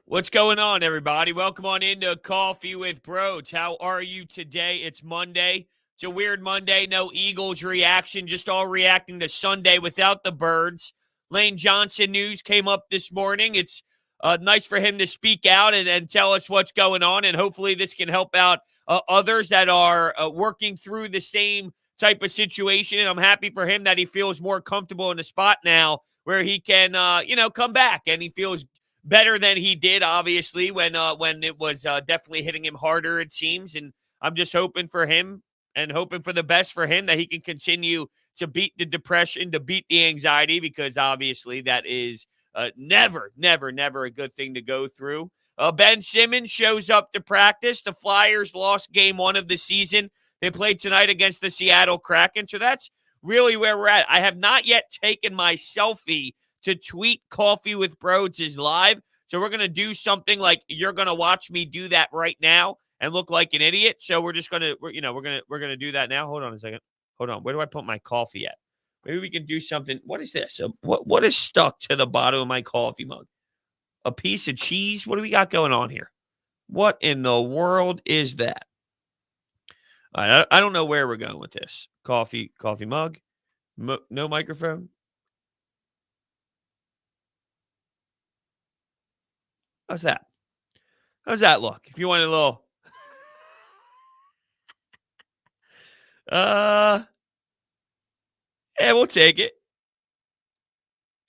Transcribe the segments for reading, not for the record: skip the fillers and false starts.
What's going on, everybody? Welcome on into Coffee with Bros. How are you today? It's Monday. It's a weird Monday. No Eagles reaction, just all reacting to Sunday without the Birds. Lane Johnson news came up this morning. It's nice for him to speak out and tell us what's going on, and hopefully this can help out others that are working through the same type of situation. And I'm happy for him that he feels more comfortable in the spot now where he can, come back, and he feels better than he did, obviously, when it was definitely hitting him harder, it seems. And I'm just hoping for him and hoping for the best for him that he can continue to beat the depression, to beat the anxiety, because obviously that is never a good thing to go through. Ben Simmons shows up to practice. The Flyers lost game 1 of the season. They played tonight against the Seattle Kraken. So that's really where we're at. I have not yet taken my selfie to tweet Coffee with Bros is live. So we're going to do something like you're going to watch me do that right now and look like an idiot. So we're just going to, we're going to do that now. Hold on a second. Hold on. Where do I put my coffee at? Maybe we can do something. What is this? What is stuck to the bottom of my coffee mug? A piece of cheese? What do we got going on here? What in the world is that? I don't know where we're going with this. Coffee mug. No microphone. How's that? How's that look? If you want a little, yeah, we'll take it.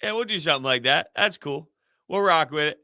Yeah, we'll do something like that. That's cool. We'll rock with it.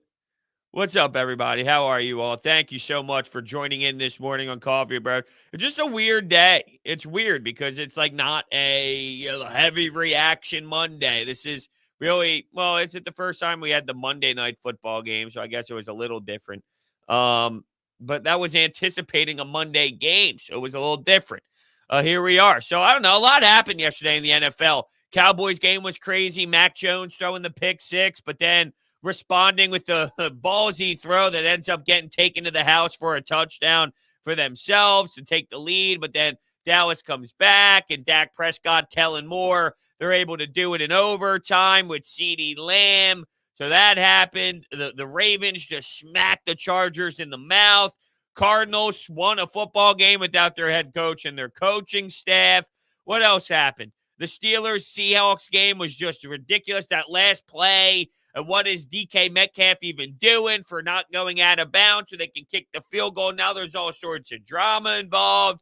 What's up, everybody? How are you all? Thank you so much for joining in this morning on Coffee Bro. It's just a weird day. It's weird because it's like not a heavy reaction Monday. This is really, well, is it the first time we had the Monday night football game? So I guess it was a little different. But that was anticipating a Monday game, so it was a little different. Here we are. So I don't know. A lot happened yesterday in the NFL. Cowboys game was crazy. Mac Jones throwing the pick 6, but then responding with the ballsy throw that ends up getting taken to the house for a touchdown for themselves to take the lead. But then Dallas comes back, and Dak Prescott, Kellen Moore, they're able to do it in overtime with CeeDee Lamb. So that happened. The Ravens just smacked the Chargers in the mouth. Cardinals won a football game without their head coach and their coaching staff. What else happened? The Steelers-Seahawks game was just ridiculous. That last play, what is DK Metcalf even doing for not going out of bounds so they can kick the field goal? Now there's all sorts of drama involved.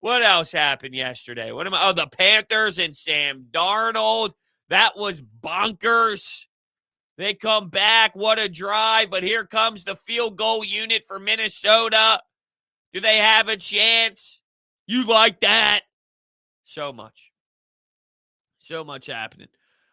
What else happened yesterday? The Panthers and Sam Darnold. That was bonkers. They come back. What a drive. But here comes the field goal unit for Minnesota. Do they have a chance? You like that? So much happening.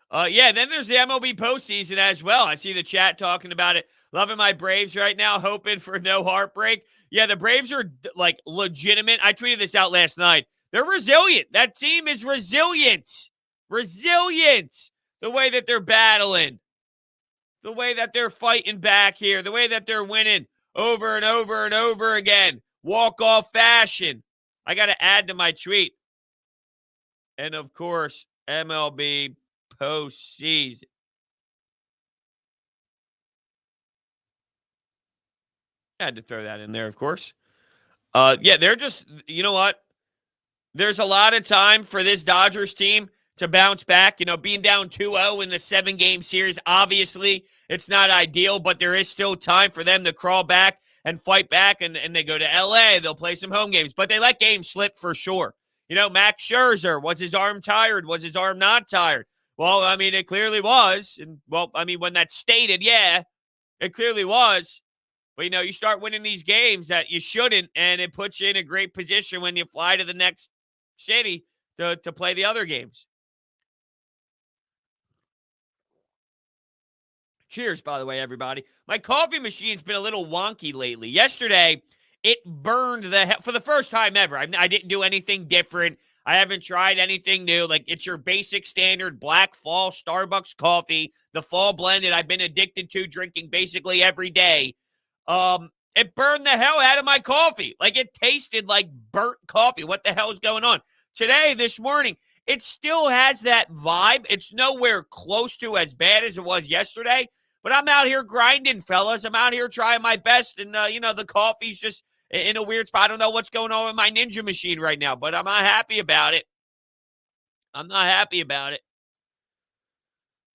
Then there's the MLB postseason as well. I see the chat talking about it. Loving my Braves right now, hoping for no heartbreak. Yeah, the Braves are like legitimate. I tweeted this out last night. They're resilient. That team is resilient. Resilient. The way that they're battling. The way that they're fighting back here. The way that they're winning over and over and over again. Walk-off fashion. I got to add to my tweet. And, of course, MLB postseason. I had to throw that in there, of course. They're just, you know what? There's a lot of time for this Dodgers team to bounce back. Being down 2-0 in the 7-game series, obviously, it's not ideal, but there is still time for them to crawl back and fight back, and they go to L.A. They'll play some home games, but they let games slip for sure. Max Scherzer, was his arm tired? Was his arm not tired? Well, I mean, it clearly was. And, well, I mean, when that's stated, yeah, it clearly was. But, you start winning these games that you shouldn't, and it puts you in a great position when you fly to the next city to play the other games. Cheers, by the way, everybody. My coffee machine's been a little wonky lately. Yesterday, it burned for the first time ever. I didn't do anything different. I haven't tried anything new. Like, it's your basic standard black fall Starbucks coffee, the fall blended I've been addicted to drinking basically every day. It burned the hell out of my coffee. Like, it tasted like burnt coffee. What the hell is going on? Today, this morning, it still has that vibe. It's nowhere close to as bad as it was yesterday, But I'm out here grinding, fellas. I'm out here trying my best, and, the coffee's just in a weird spot. I don't know what's going on with my ninja machine right now, but I'm not happy about it. I'm not happy about it.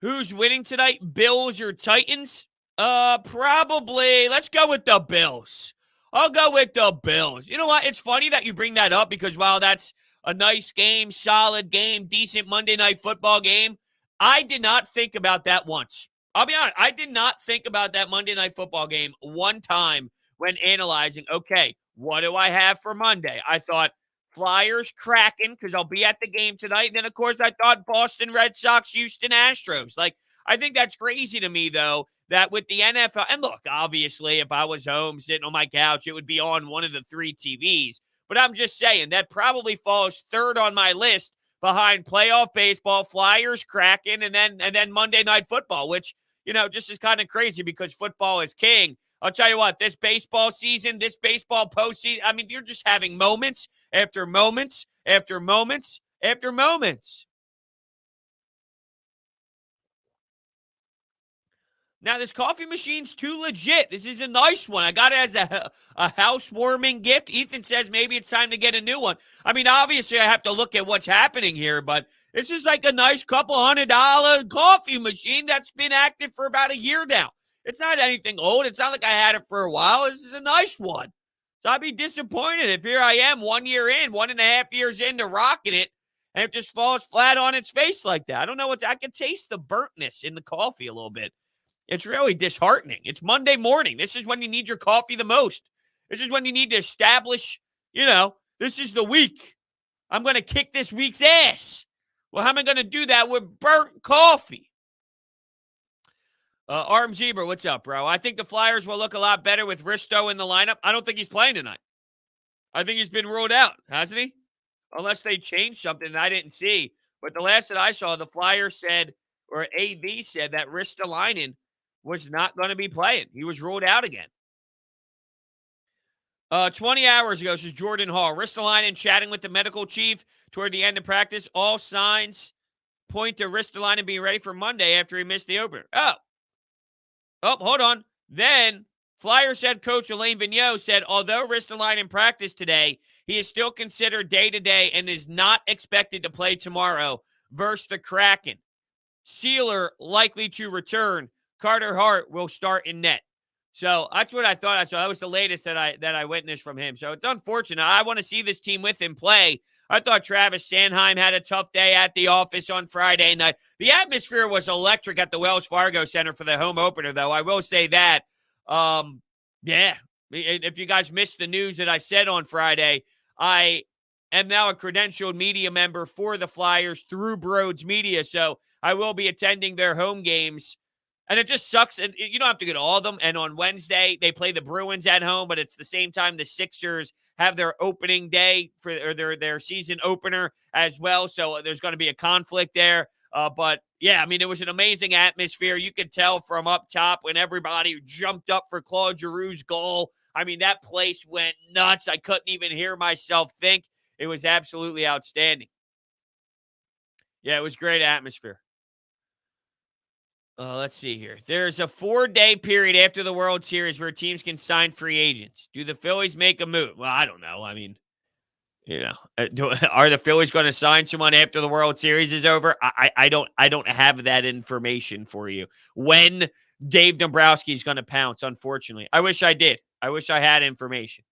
Who's winning tonight? Bills or Titans? Probably. Let's go with the Bills. I'll go with the Bills. You know what? It's funny that you bring that up because while that's a nice game, solid game, decent Monday Night Football game, I did not think about that once. I'll be honest. I did not think about that Monday Night Football game one time when analyzing, okay, what do I have for Monday? I thought Flyers, Kraken, because I'll be at the game tonight. And then, of course, I thought Boston Red Sox, Houston Astros. Like, I think that's crazy to me, though, that with the NFL, and look, obviously, if I was home sitting on my couch, it would be on one of the 3 TVs. But I'm just saying that probably falls third on my list behind playoff baseball, Flyers, Kraken, and then Monday Night Football, which, just is kind of crazy because football is king. I'll tell you what, this baseball season, this baseball postseason, I mean, you're just having moments after moments after moments after moments. Now, this coffee machine's too legit. This is a nice one. I got it as a housewarming gift. Ethan says maybe it's time to get a new one. I mean, obviously, I have to look at what's happening here, but this is like a nice couple $100 coffee machine that's been active for about a year now. It's not anything old. It's not like I had it for a while. This is a nice one. So I'd be disappointed if here I am 1 year in, 1.5 years into rocking it, and it just falls flat on its face like that. I don't know what I can taste the burntness in the coffee a little bit. It's really disheartening. It's Monday morning. This is when you need your coffee the most. This is when you need to establish, this is the week. I'm going to kick this week's ass. Well, how am I going to do that with burnt coffee? Arm Zebra, what's up, bro? I think the Flyers will look a lot better with Risto in the lineup. I don't think he's playing tonight. I think he's been ruled out, hasn't he? Unless they changed something that I didn't see. But the last that I saw, the Flyers said, or AV said, that Ristolainen was not going to be playing. He was ruled out again. 20 hours ago, this is Jordan Hall. Ristolainen chatting with the medical chief toward the end of practice. All signs point to Ristolainen being ready for Monday after he missed the opener. Oh, hold on. Then Flyers head coach Alain Vigneault said, although Ristolainen practiced today, he is still considered day-to-day and is not expected to play tomorrow versus the Kraken. Sealer likely to return. Carter Hart will start in net. So that's what I thought I saw. That was the latest that I witnessed from him. So it's unfortunate. I want to see this team with him play. I thought Travis Sanheim had a tough day at the office on Friday night. The atmosphere was electric at the Wells Fargo Center for the home opener, though. I will say that. Yeah. If you guys missed the news that I said on Friday, I am now a credentialed media member for the Flyers through Broads Media. So I will be attending their home games. And it just sucks. And you don't have to go to all of them. And on Wednesday, they play the Bruins at home, but it's the same time the Sixers have their opening day or their season opener as well. So there's going to be a conflict there. But yeah, I mean, it was an amazing atmosphere. You could tell from up top when everybody jumped up for Claude Giroux's goal. I mean, that place went nuts. I couldn't even hear myself think. It was absolutely outstanding. Yeah, it was great atmosphere. Let's see here. There's a 4-day period after the World Series where teams can sign free agents. Do the Phillies make a move? Well, I don't know. I mean, are the Phillies going to sign someone after the World Series is over? I don't have that information for you. When Dave Dombrowski is going to pounce, unfortunately. I wish I did. I wish I had information.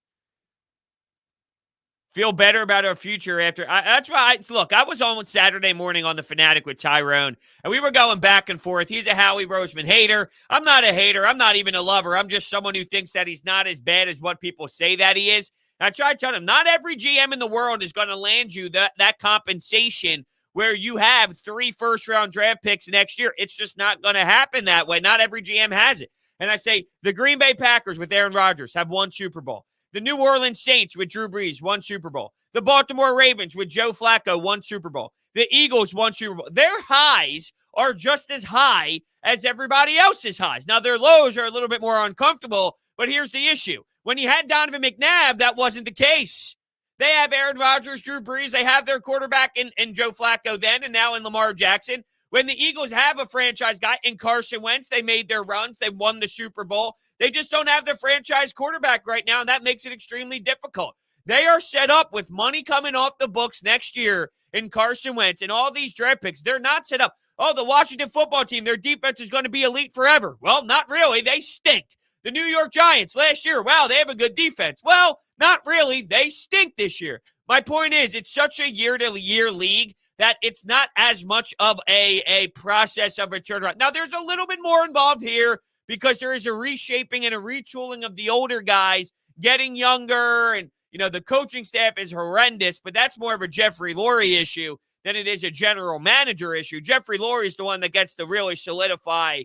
Feel better about our future after. That's why, I was on Saturday morning on The Fanatic with Tyrone, and we were going back and forth. He's a Howie Roseman hater. I'm not a hater. I'm not even a lover. I'm just someone who thinks that he's not as bad as what people say that he is. And I try to tell him, not every GM in the world is going to land you that compensation where you have 3 first-round draft picks next year. It's just not going to happen that way. Not every GM has it. And I say the Green Bay Packers with Aaron Rodgers have won Super Bowl. The New Orleans Saints with Drew Brees won Super Bowl. The Baltimore Ravens with Joe Flacco won Super Bowl. The Eagles won Super Bowl. Their highs are just as high as everybody else's highs. Now, their lows are a little bit more uncomfortable, but here's the issue. When you had Donovan McNabb, that wasn't the case. They have Aaron Rodgers, Drew Brees. They have their quarterback in Joe Flacco then and now in Lamar Jackson. When the Eagles have a franchise guy in Carson Wentz, they made their runs. They won the Super Bowl. They just don't have the franchise quarterback right now, and that makes it extremely difficult. They are set up with money coming off the books next year in Carson Wentz and all these draft picks. They're not set up. Oh, the Washington football team, their defense is going to be elite forever. Well, not really. They stink. The New York Giants last year, wow, they have a good defense. Well, not really. They stink this year. My point is, it's such a year-to-year league that it's not as much of a process of a turnaround. Now, there's a little bit more involved here because there is a reshaping and a retooling of the older guys getting younger, and the coaching staff is horrendous, but that's more of a Jeffrey Lurie issue than it is a general manager issue. Jeffrey Lurie is the one that gets to really solidify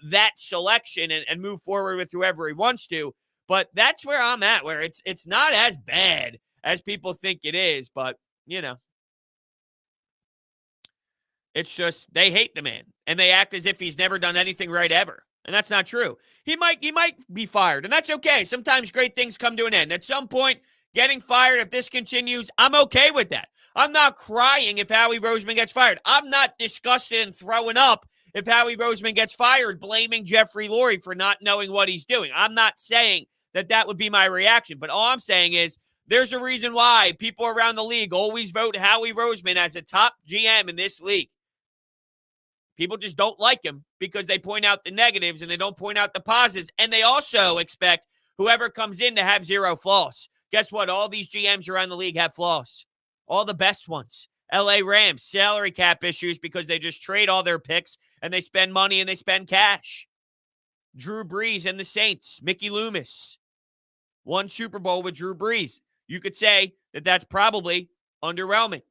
that selection and move forward with whoever he wants to. But that's where I'm at, where it's not as bad as people think it is, but, it's just they hate the man, and they act as if he's never done anything right ever. And that's not true. He might be fired, and that's okay. Sometimes great things come to an end. At some point, getting fired, if this continues, I'm okay with that. I'm not crying if Howie Roseman gets fired. I'm not disgusted and throwing up if Howie Roseman gets fired, blaming Jeffrey Lurie for not knowing what he's doing. I'm not saying that would be my reaction, but all I'm saying is there's a reason why people around the league always vote Howie Roseman as a top GM in this league. People just don't like him because they point out the negatives and they don't point out the positives. And they also expect whoever comes in to have zero flaws. Guess what? All these GMs around the league have flaws. All the best ones. LA Rams, salary cap issues because they just trade all their picks and they spend money and they spend cash. Drew Brees and the Saints. Mickey Loomis. Won Super Bowl with Drew Brees. You could say that that's probably underwhelming.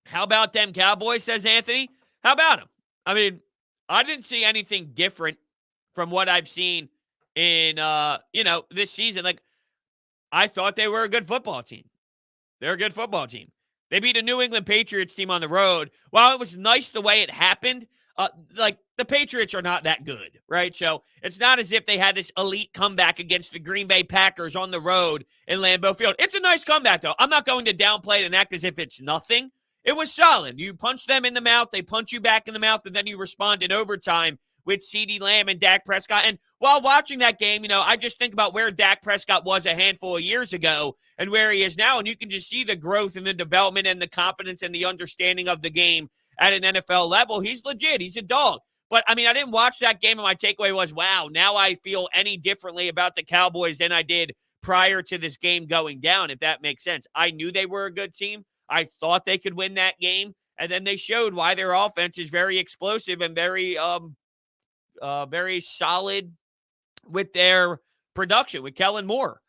How about them Cowboys, says Anthony? How about them? I mean, I didn't see anything different from what I've seen in, this season. Like, I thought they were a good football team. They're a good football team. They beat a New England Patriots team on the road. While it was nice the way it happened, the Patriots are not that good, right? So it's not as if they had this elite comeback against the Green Bay Packers on the road in Lambeau Field. It's a nice comeback, though. I'm not going to downplay it and act as if it's nothing. It was solid. You punch them in the mouth, they punch you back in the mouth, and then you respond in overtime with CeeDee Lamb and Dak Prescott. And while watching that game, I just think about where Dak Prescott was a handful of years ago and where he is now, and you can just see the growth and the development and the confidence and the understanding of the game at an NFL level. He's legit. He's a dog. But, I didn't watch that game, and my takeaway was, wow, now I feel any differently about the Cowboys than I did prior to this game going down, if that makes sense. I knew they were a good team. I thought they could win that game, and then they showed why their offense is very explosive and very solid with their production with Kellen Moore.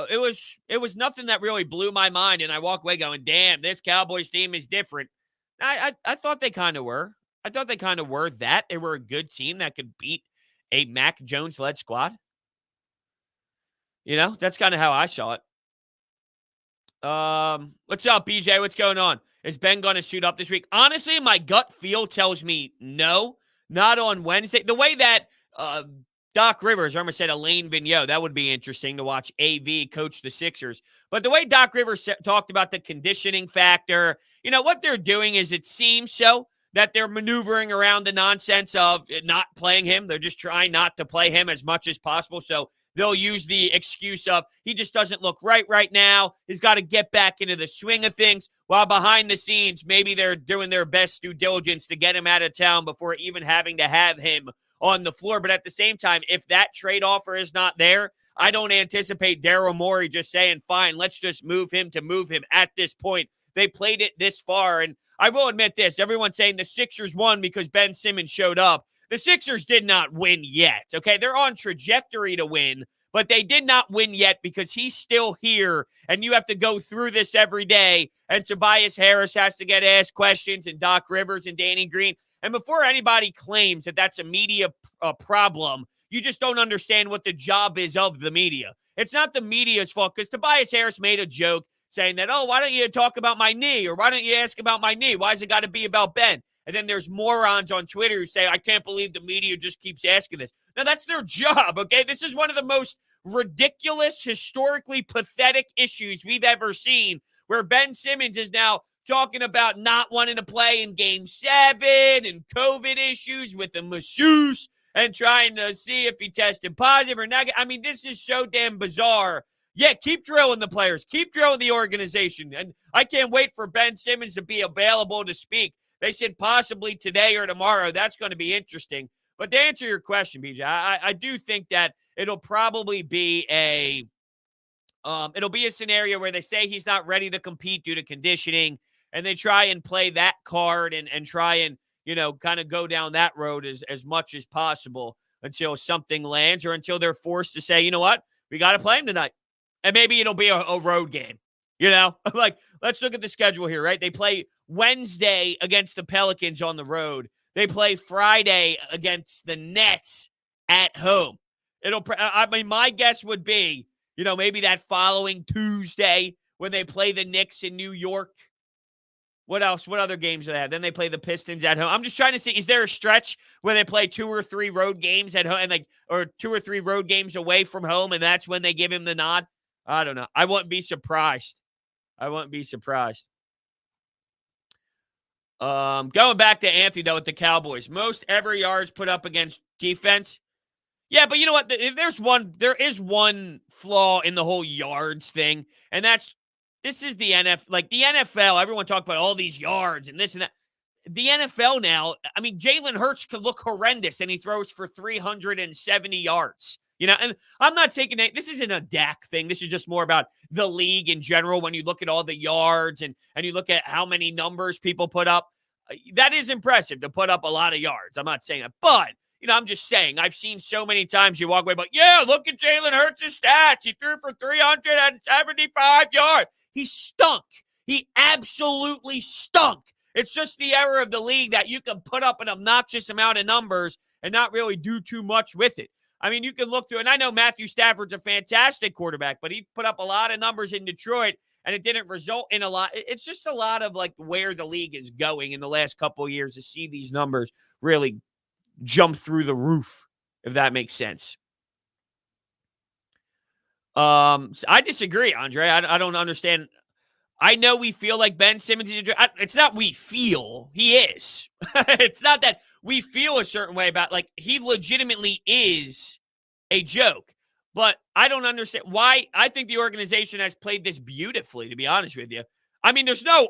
It was nothing that really blew my mind, and I walk away going, damn, this Cowboys team is different. I thought they kind of were. I thought they kind of were that. They were a good team that could beat a Mac Jones-led squad. That's kind of how I saw it. What's up, BJ? What's going on? Is Ben going to suit up this week? Honestly, my gut feel tells me no, not on Wednesday. The way that Doc Rivers, I almost said Elaine Vigneault, that would be interesting to watch AV coach the Sixers. But the way Doc Rivers talked about the conditioning factor, what they're doing is it seems so that they're maneuvering around the nonsense of not playing him. They're just trying not to play him as much as possible. So they'll use the excuse of he just doesn't look right now. He's got to get back into the swing of things. While behind the scenes, maybe they're doing their best due diligence to get him out of town before even having to have him on the floor. But at the same time, if that trade offer is not there, I don't anticipate Daryl Morey just saying, fine, let's just move him at this point. They played it this far. And I will admit this, everyone's saying the Sixers won because Ben Simmons showed up. The Sixers did not win yet, okay? They're on trajectory to win, but they did not win yet because he's still here, and you have to go through this every day, and Tobias Harris has to get asked questions, and Doc Rivers and Danny Green. And before anybody claims that that's a media problem, you just don't understand what the job is of the media. It's not the media's fault, because Tobias Harris made a joke saying that, why don't you talk about my knee, or why don't you ask about my knee? Why has it got to be about Ben? And then there's morons on Twitter who say, I can't believe the media just keeps asking this. Now, that's their job, okay? This is one of the most ridiculous, historically pathetic issues we've ever seen, where Ben Simmons is now talking about not wanting to play in Game 7 and COVID issues with the masseuse and trying to see if he tested positive or negative. I mean, this is so damn bizarre. Yeah, keep drilling the players. Keep drilling the organization. And I can't wait for Ben Simmons to be available to speak. They said possibly today or tomorrow. That's going to be interesting. But to answer your question, BJ, I do think that it'll probably be a scenario where they say he's not ready to compete due to conditioning, and they try and play that card and try and, kind of go down that road as much as possible until something lands or until they're forced to say, you know what, we got to play him tonight. And maybe it'll be a road game, Like, let's look at the schedule here, right? They play Wednesday against the Pelicans on the road. They play Friday against the Nets at home. My guess would be, maybe that following Tuesday when they play the Knicks in New York. What else? What other games do they have? Then they play the Pistons at home. I'm just trying to see, is there a stretch where they play 2 or 3 road games at home or 2 or 3 road games away from home, and that's when they give him the nod? I don't know. I wouldn't be surprised. Going back to Anthony, though, with the Cowboys. Most ever yards put up against defense. Yeah, but you know what? There is one flaw in the whole yards thing, and this is the NFL. Like the NFL, everyone talk about all these yards and this and that. The NFL now, I mean, Jalen Hurts could look horrendous, and he throws for 370 yards. And I'm not taking it. This isn't a Dak thing. This is just more about the league in general. When you look at all the yards and you look at how many numbers people put up, that is impressive to put up a lot of yards. I'm not saying that, but I'm just saying, I've seen so many times you walk away, but yeah, look at Jalen Hurts' stats. He threw for 375 yards. He stunk. He absolutely stunk. It's just the error of the league that you can put up an obnoxious amount of numbers and not really do too much with it. I mean, you can look through, and I know Matthew Stafford's a fantastic quarterback, but he put up a lot of numbers in Detroit, and it didn't result in a lot. It's just a lot of like where the league is going in the last couple of years to see these numbers really jump through the roof, if that makes sense. I disagree, Andre. I don't understand. I know we feel like Ben Simmons is it's not we feel. He is. It's not that we feel a certain way about, like, he legitimately is a joke. But I don't understand why. I think the organization has played this beautifully, to be honest with you. I mean, there's no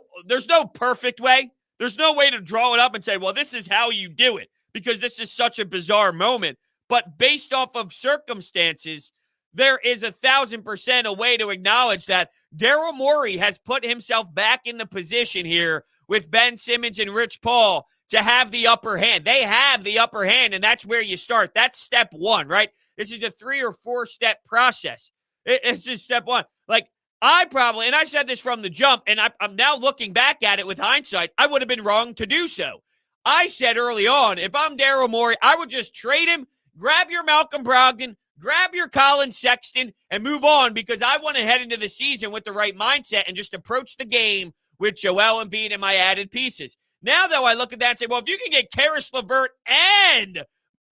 perfect way. There's no way to draw it up and say, well, this is how you do it, because this is such a bizarre moment. But based off of circumstances, there is 1,000% a way to acknowledge that Daryl Morey has put himself back in the position here with Ben Simmons and Rich Paul to have the upper hand. They have the upper hand, and that's where you start. That's step one, right? This is a 3 or 4 step process. It's just step one. Like, and I said this from the jump, and I'm now looking back at it with hindsight, I would have been wrong to do so. I said early on, if I'm Daryl Morey, I would just trade him, grab your Malcolm Brogdon, grab your Colin Sexton, and move on, because I want to head into the season with the right mindset and just approach the game with Joel Embiid and my added pieces. Now, though, I look at that and say, well, if you can get Karis LeVert and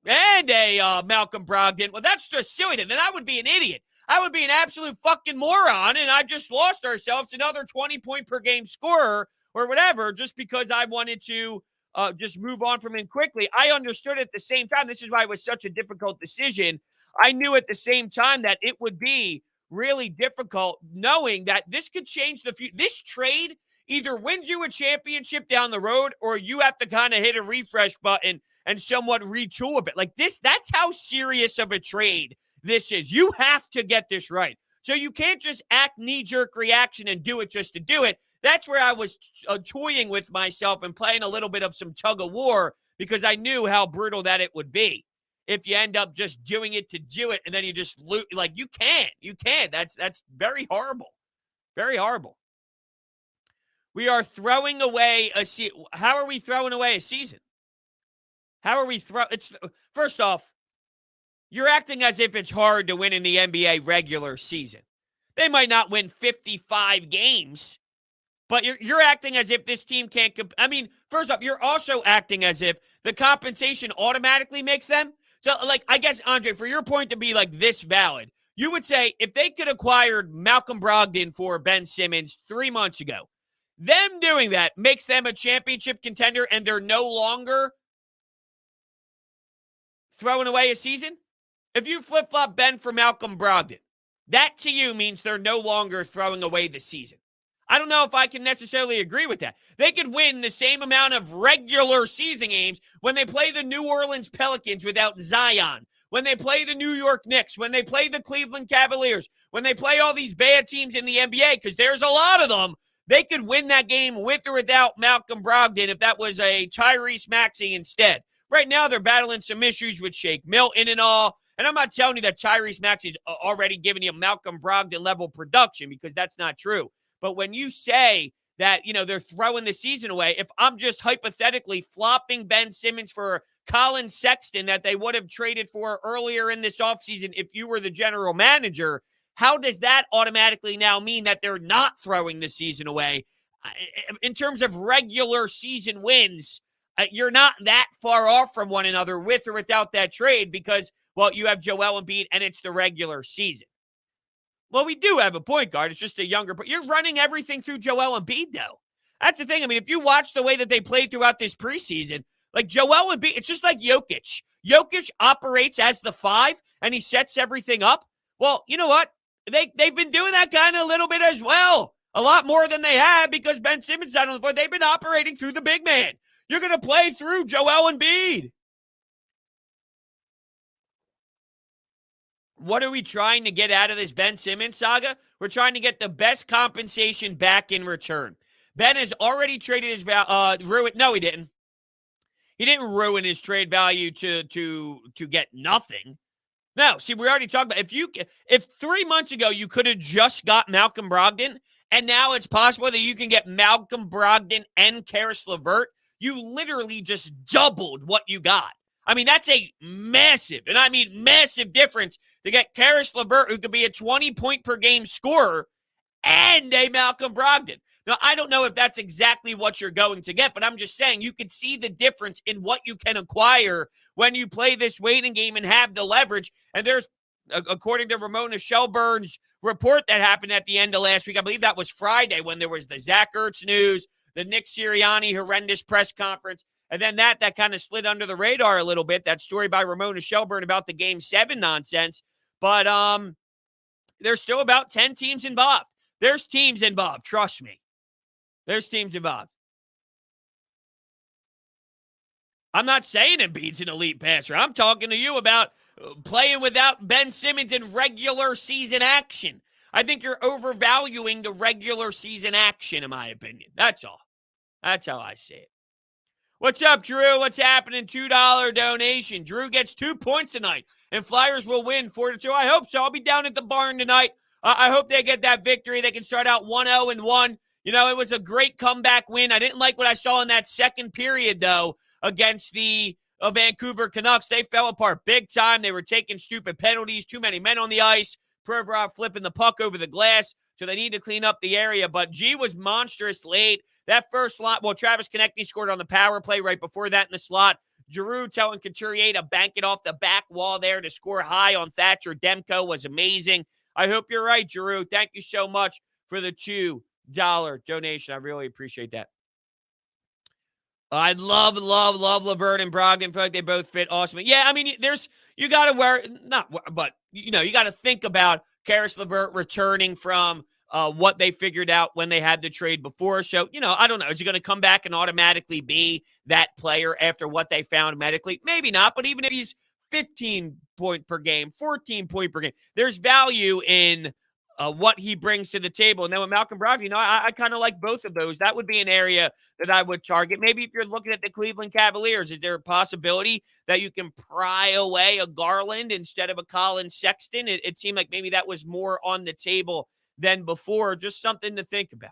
a Malcolm Brogdon, well, that's just silly. Then I would be an idiot. I would be an absolute fucking moron, and I just lost ourselves another 20-point-per-game scorer or whatever just because I wanted to just move on from him quickly. I understood at the same time. This is why it was such a difficult decision. I knew at the same time that it would be really difficult, knowing that this could change the future. This trade either wins you a championship down the road, or you have to kind of hit a refresh button and somewhat retool a bit. Like this, that's how serious of a trade this is. You have to get this right. So you can't just act knee-jerk reaction and do it just to do it. That's where I was toying with myself and playing a little bit of some tug of war, because I knew how brutal that it would be if you end up just doing it to do it, and then you just lose. Like, you can't. That's very horrible. Very horrible. We are throwing away a season. How are we throwing away a season? How are we first off, you're acting as if it's hard to win in the NBA regular season. They might not win 55 games, but you're acting as if this team can't. I mean, first off, you're also acting as if the compensation automatically makes them. So, like, I guess, Andre, for your point to be like this valid, You would say if they could acquire Malcolm Brogdon for Ben Simmons 3 months ago, them doing that makes them a championship contender and they're no longer throwing away a season? If you flip-flop Ben for Malcolm Brogdon, that to you means they're no longer throwing away the season. I don't know if I can necessarily agree with that. They could win the same amount of regular season games when they play the New Orleans Pelicans without Zion, when they play the New York Knicks, when they play the Cleveland Cavaliers, when they play all these bad teams in the NBA, because there's a lot of them. They could win that game with or without Malcolm Brogdon if that was a Tyrese Maxey instead. Right now, they're battling some issues with Shake Milton and all. And I'm not telling you that Tyrese Maxey's already giving you Malcolm Brogdon level production, because that's not true. But when you say that, they're throwing the season away, if I'm just hypothetically flopping Ben Simmons for Colin Sexton that they would have traded for earlier in this offseason if you were the general manager, how does that automatically now mean that they're not throwing the season away? In terms of regular season wins, you're not that far off from one another with or without that trade because, well, you have Joel Embiid and it's the regular season. Well, we do have a point guard. It's just a younger, but you're running everything through Joel Embiid, though. That's the thing. I mean, if you watch the way that they played throughout this preseason, like Joel Embiid, it's just like Jokic. Jokic operates as the 5, and he sets everything up. Well, you know what? They've been doing that kind of a little bit as well. A lot more than they had because Ben Simmons not on the floor. They've been operating through the big man. You're going to play through Joel Embiid. What are we trying to get out of this Ben Simmons saga? We're trying to get the best compensation back in return. Ben has already traded his ruin. No, he didn't. He didn't ruin his trade value to get nothing. No, see, we already talked about if 3 months ago you could have just got Malcolm Brogdon, and now it's possible that you can get Malcolm Brogdon and Karis LeVert, you literally just doubled what you got. I mean, that's a massive, and I mean massive difference to get Karis LeVert, who could be a 20-point-per-game scorer, and a Malcolm Brogdon. Now, I don't know if that's exactly what you're going to get, but I'm just saying you could see the difference in what you can acquire when you play this waiting game and have the leverage. And there's, according to Ramona Shelburne's report that happened at the end of last week, I believe that was Friday when there was the Zach Ertz news, the Nick Sirianni horrendous press conference, and then that kind of slid under the radar a little bit, that story by Ramona Shelburne about the Game 7 nonsense. But there's still about 10 teams involved. There's teams involved, trust me. There's teams involved. I'm not saying Embiid's an elite passer. I'm talking to you about playing without Ben Simmons in regular season action. I think you're overvaluing the regular season action, in my opinion. That's all. That's how I see it. What's up, Drew? What's happening? $2 donation. Drew gets 2 points tonight, and Flyers will win 4-2. I hope so. I'll be down at the barn tonight. I hope they get that victory. They can start out 1-0-1. It was a great comeback win. I didn't like what I saw in that second period, though, against the Vancouver Canucks. They fell apart big time. They were taking stupid penalties, too many men on the ice, Provorov flipping the puck over the glass, so they need to clean up the area. But G was monstrous late. That first slot, well, Travis Konechny scored on the power play right before that in the slot. Giroux telling Couturier to bank it off the back wall there to score high on Thatcher Demko was amazing. I hope you're right, Giroux. Thank you so much for the $2 donation. I really appreciate that. I love LeVert and Brogdon. I feel like they both fit awesome. Yeah, I mean, you got to think about Karis LeVert returning from what they figured out when they had the trade before. So, I don't know. Is he going to come back and automatically be that player after what they found medically? Maybe not, but even if he's 15 point per game, 14 point per game, there's value in what he brings to the table. And then with Malcolm Brogdon, I kind of like both of those. That would be an area that I would target. Maybe if you're looking at the Cleveland Cavaliers, is there a possibility that you can pry away a Garland instead of a Colin Sexton? It seemed like maybe that was more on the table than before. Just something to think about.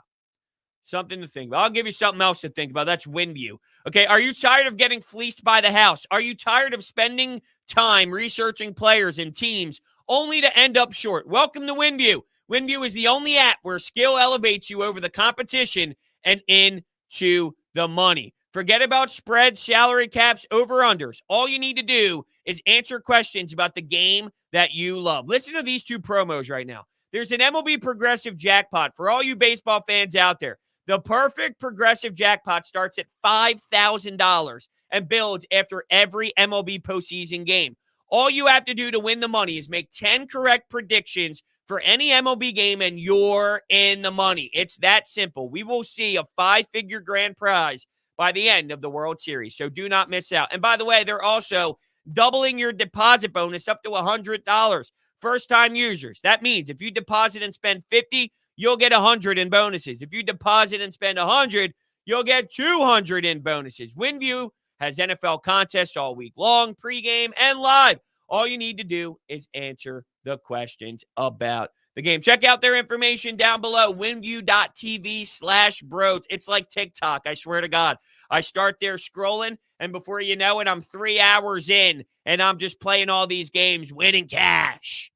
Something to think about. I'll give you something else to think about. That's WinView. Okay, are you tired of getting fleeced by the house? Are you tired of spending time researching players and teams only to end up short? Welcome to WinView. WinView is the only app where skill elevates you over the competition and into the money. Forget about spreads, salary caps, over-unders. All you need to do is answer questions about the game that you love. Listen to these two promos right now. There's an MLB Progressive Jackpot for all you baseball fans out there. The perfect Progressive Jackpot starts at $5,000 and builds after every MLB postseason game. All you have to do to win the money is make 10 correct predictions for any MLB game, and you're in the money. It's that simple. We will see a 5-figure grand prize by the end of the World Series, so do not miss out. And by the way, they're also doubling your deposit bonus up to $100. First-time users. That means if you deposit and spend $50, you'll get $100 in bonuses. If you deposit and spend $100, you'll get $200 in bonuses. WinView has NFL contests all week long, pregame and live. All you need to do is answer the questions about the game. Check out their information down below, winview.tv/bros. It's like TikTok, I swear to God. I start there scrolling, and before you know it, I'm 3 hours in, and I'm just playing all these games, winning cash.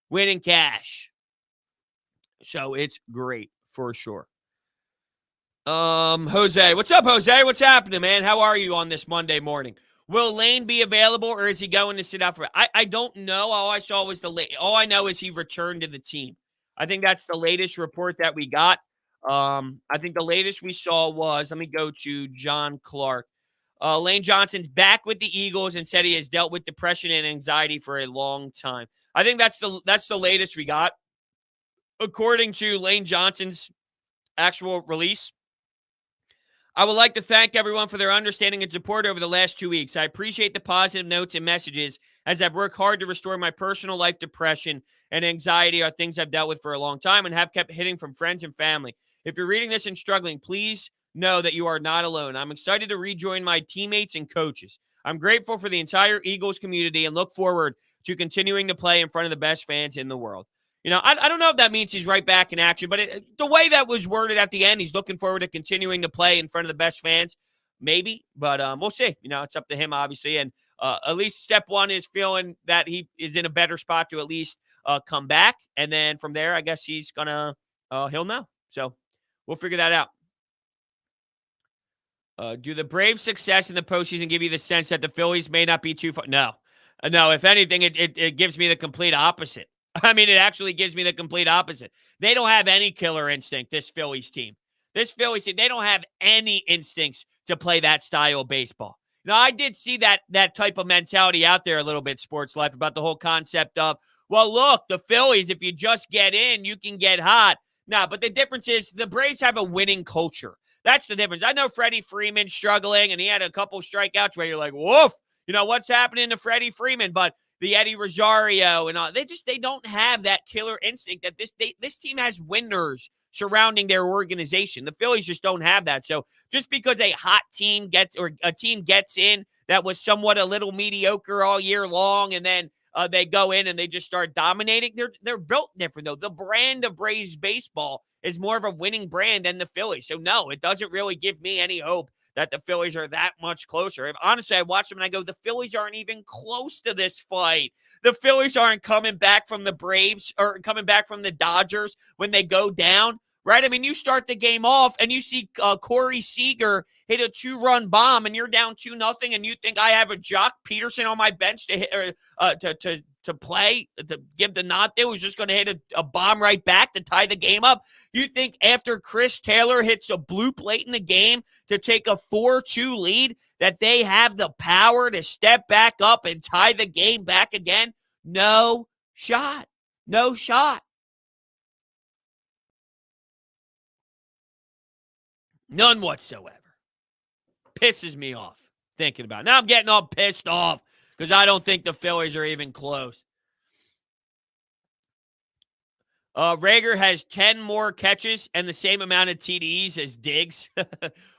Winning cash. So it's great for sure. Jose. What's up, Jose? What's happening, man? How are you on this Monday morning? Will Lane be available, or is he going to sit out for it? I don't know. All I saw was all I know is he returned to the team. I think that's the latest report that we got. I think the latest we saw was, let me go to John Clark. Lane Johnson's back with the Eagles and said he has dealt with depression and anxiety for a long time. I think that's the latest we got. According to Lane Johnson's actual release, I would like to thank everyone for their understanding and support over the last 2 weeks. I appreciate the positive notes and messages as I've worked hard to restore my personal life. Depression and anxiety are things I've dealt with for a long time and have kept hitting from friends and family. If you're reading this and struggling, please know that you are not alone. I'm excited to rejoin my teammates and coaches. I'm grateful for the entire Eagles community and look forward to continuing to play in front of the best fans in the world. You know, I don't know if that means he's right back in action, but the way that was worded at the end, he's looking forward to continuing to play in front of the best fans, maybe. But we'll see. You know, it's up to him, obviously. And at least step one is feeling that he is in a better spot to at least come back. And then from there, I guess he's going to he'll know. So we'll figure that out. Do the Braves' success in the postseason give you the sense that the Phillies may not be too far? No. No, if anything, it gives me the complete opposite. I mean, it actually gives me the complete opposite. They don't have any killer instinct, this Phillies team. This Phillies team, they don't have any instincts to play that style of baseball. Now, I did see that type of mentality out there a little bit, Sports Life, about the whole concept of, well, look, the Phillies, if you just get in, you can get hot. No, but the difference is the Braves have a winning culture. That's the difference. I know Freddie Freeman's struggling, and he had a couple strikeouts where you're like, woof, you know, what's happening to Freddie Freeman? But the Eddie Rosario and all, they don't have that killer instinct that this team has winners surrounding their organization. The Phillies just don't have that. So just because a hot team gets in that was somewhat a little mediocre all year long, and then they go in and they just start dominating, they're built different though. The brand of Braves baseball is more of a winning brand than the Phillies. So no, it doesn't really give me any hope that the Phillies are that much closer. Honestly, I watch them and I go, the Phillies aren't even close to this fight. The Phillies aren't coming back from the Braves or coming back from the Dodgers when they go down, right? I mean, you start the game off and you see Corey Seager hit a 2-run bomb and you're down 2-0 and you think I have a Jock Peterson on my bench to hit to play, to give the nod there, who's just going to hit a bomb right back to tie the game up. You think after Chris Taylor hits a bloop late in the game to take a 4-2 lead, that they have the power to step back up and tie the game back again? No shot. No shot. None whatsoever. Pisses me off thinking about it. Now I'm getting all pissed off because I don't think the Phillies are even close. Rager has 10 more catches and the same amount of TDs as Diggs.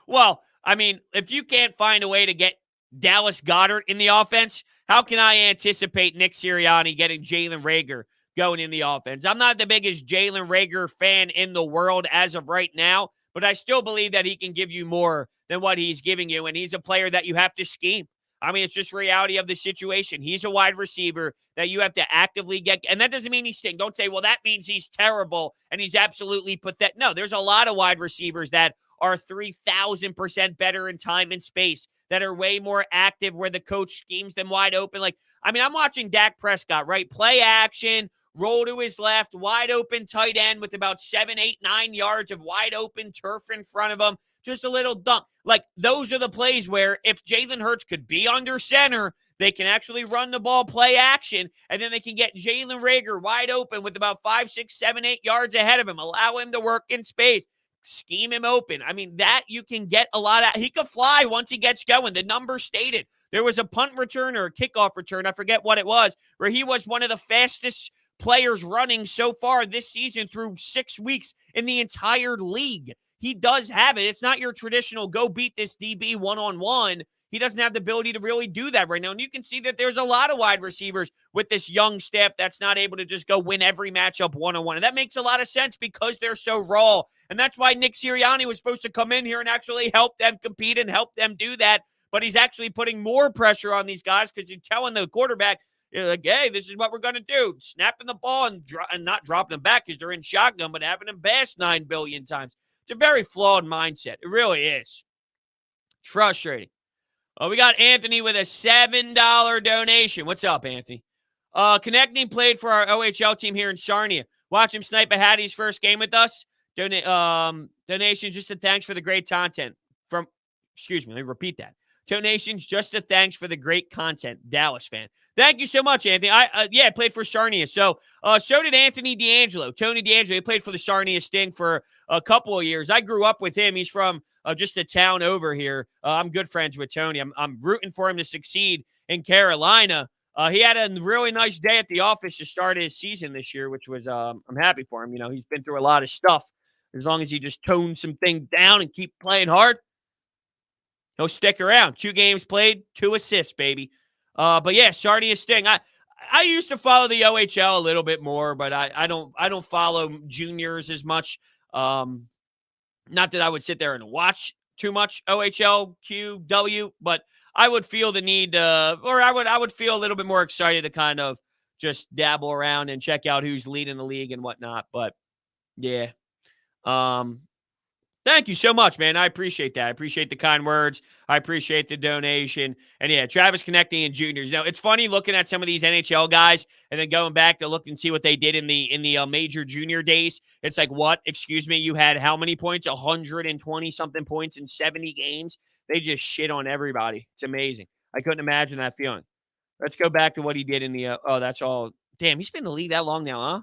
Well, I mean, if you can't find a way to get Dallas Goedert in the offense, how can I anticipate Nick Sirianni getting Jalen Rager going in the offense? I'm not the biggest Jalen Rager fan in the world as of right now, but I still believe that he can give you more than what he's giving you, and he's a player that you have to scheme. I mean, it's just reality of the situation. He's a wide receiver that you have to actively get. And that doesn't mean he's stinking. Don't say, well, that means he's terrible and he's absolutely pathetic. No, there's a lot of wide receivers that are 3,000% better in time and space, that are way more active where the coach schemes them wide open. Like, I mean, I'm watching Dak Prescott, right? Play action, roll to his left, wide open tight end with about 7, 8, 9 yards of wide open turf in front of him. Just a little dump. Like, those are the plays where if Jalen Hurts could be under center, they can actually run the ball, play action, and then they can get Jalen Reagor wide open with about 5, 6, 7, 8 yards ahead of him, allow him to work in space, scheme him open. I mean, that you can get a lot out. He could fly once he gets going. The number stated. There was a punt return or a kickoff return, I forget what it was, where he was one of the fastest players running so far this season through 6 weeks in the entire league. He does have it. It's not your traditional go beat this DB one-on-one. He doesn't have the ability to really do that right now. And you can see that there's a lot of wide receivers with this young staff that's not able to just go win every matchup one-on-one. And that makes a lot of sense because they're so raw. And that's why Nick Sirianni was supposed to come in here and actually help them compete and help them do that. But he's actually putting more pressure on these guys because you're telling the quarterback, you're like, hey, this is what we're going to do. Snapping the ball and not dropping them back because they're in shotgun, but having them pass 9 billion times. It's a very flawed mindset. It really is. It's frustrating. Oh, we got Anthony with a $7 donation. What's up, Anthony? Connecting played for our OHL team here in Sarnia. Watch him snipe a Hattie's first game with us. Donation just a thanks for the great content. Let me repeat that. Donations, just a thanks for the great content. Dallas fan. Thank you so much, Anthony. I played for Sarnia. So did Anthony D'Angelo. Tony D'Angelo, he played for the Sarnia Sting for a couple of years. I grew up with him. He's from just a town over here. I'm good friends with Tony. I'm rooting for him to succeed in Carolina. He had a really nice day at the office to start his season this year, which was I'm happy for him. You know, he's been through a lot of stuff. As long as he just tones some things down and keep playing hard, he'll stick around. 2 games played, 2 assists, baby. But yeah, Sarnia Sting. I used to follow the OHL a little bit more, but I don't follow juniors as much. Not that I would sit there and watch too much OHL, QW, but I would feel the need I would feel a little bit more excited to kind of just dabble around and check out who's leading the league and whatnot. But yeah. Thank you so much, man. I appreciate that. I appreciate the kind words. I appreciate the donation. And yeah, Travis connecting and juniors. Now, it's funny looking at some of these NHL guys and then going back to look and see what they did in the major junior days. It's like, what? Excuse me, you had how many points? 120-something points in 70 games. They just shit on everybody. It's amazing. I couldn't imagine that feeling. Let's go back to what he did in the that's all. Damn, he's been in the league that long now, huh?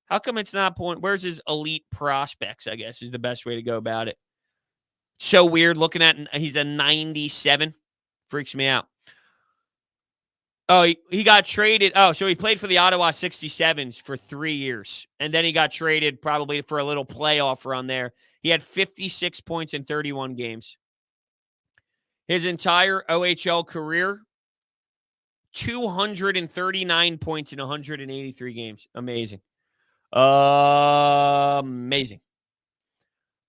How come it's not point? Where's his elite prospects, I guess, is the best way to go about it. So weird looking at, he's a 97. Freaks me out. Oh, he got traded. Oh, so he played for the Ottawa 67s for 3 years. And then he got traded probably for a little playoff run there. He had 56 points in 31 games. His entire OHL career, 239 points in 183 games. Amazing. Amazing.